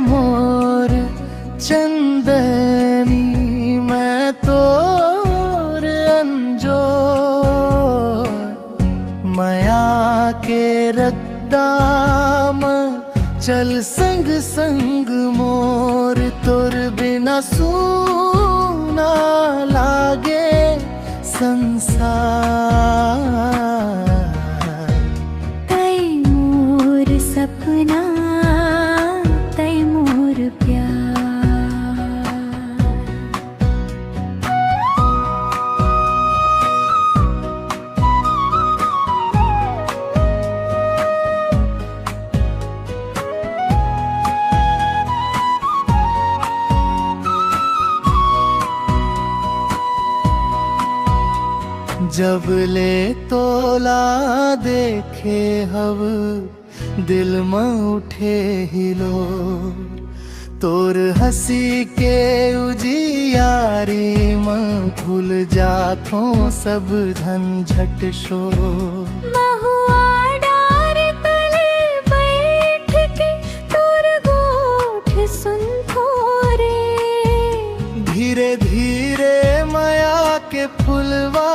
मोर चंदनी मैं तोर अंजोर माया के रद्दाम चल संग संग मोर तोर बिना सूना लागे संसार तैमूर सपना तैमूर प्यार। जब ले तोला देखे हव दिल में उठे हिलो तोर हंसी के उजियारी में भूल जातो सब झंझट शो। महुआ डार तले बैठ के तोर गोठ सुनथो रे। धीरे धीरे माया के फुलवा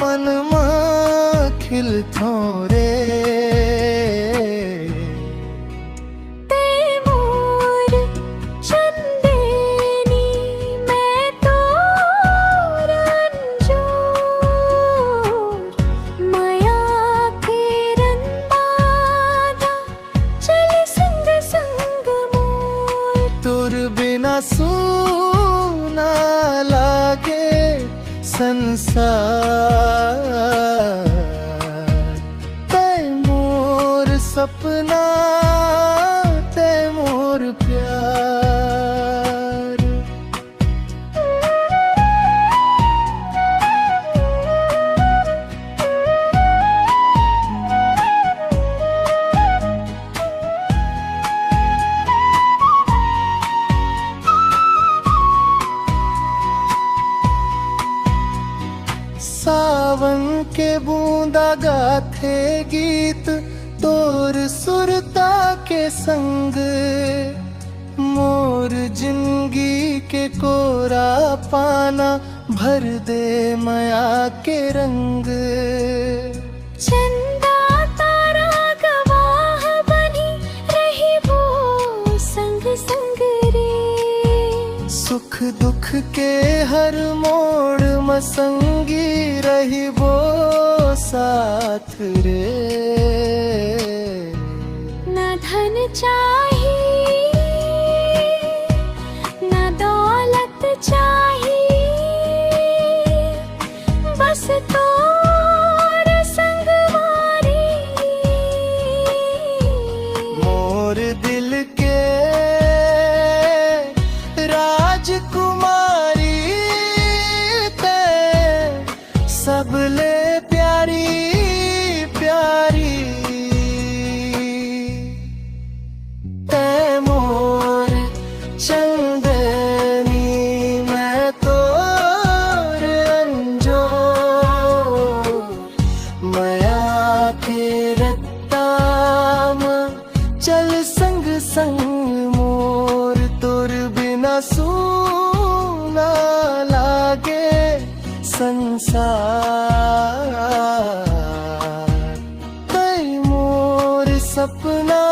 मन में खिलथो रे। तैमूर चंदनी मैं तोर अंजोर माया के रंग बाधा चल संग संग मोर तोर बिना सूना लागे संसार तैमूर सपना तैमूर प्यार। सावन के बूंदा गाथे गीत तोर सुरता के संग मोर जिंदगी के कोरा पाना भर दे माया के रंग। चंदा तारा गवाह बनी रही वो संग संग रे। सुख दुख के हर मोड़ मसंगी रही वो साथ रे। न धन चाहिए न दौलत चाहिए बस तोर संगवारी। मोर दिल के राजकुमारी ते सबले प्यारी प्यारी। तैमूर चंदनी मैं तोर अंजोर माया के रत्ताम चल संग संग मोर तोर बिना सूना लागे संसार तैमूर सपना